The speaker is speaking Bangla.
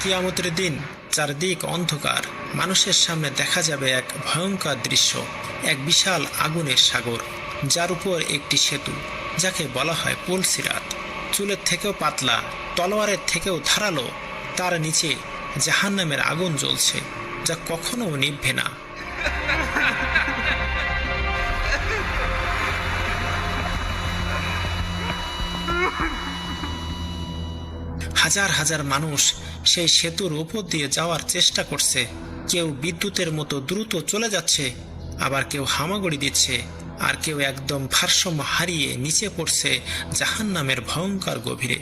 কিয়ামতের দিন চারদিক অন্ধকার, মানুষের সামনে দেখা যাবে এক ভয়ঙ্কর দৃশ্য, এক বিশাল আগুনের সাগর, যার উপর একটি সেতু, যাকে বলা হয় পুল সিরাত। চুলের থেকেও পাতলা, তলোয়ারের থেকেও ধারালো, তার নিচে জাহান্নামের আগুন জ্বলছে, যা কখনো নিভবে না। হাজার হাজার মানুষ সেই সেতুর উপর দিয়ে যাওয়ার চেষ্টা করছে। কেউ বিদ্যুতের মতো দ্রুত চলে যাচ্ছে, আবার কেউ হামাগুড়ি দিচ্ছে, আর কেউ একদম ভারসাম্য হারিয়ে নিচে পড়ছে জাহান্নামের ভয়ঙ্কর গভীরে।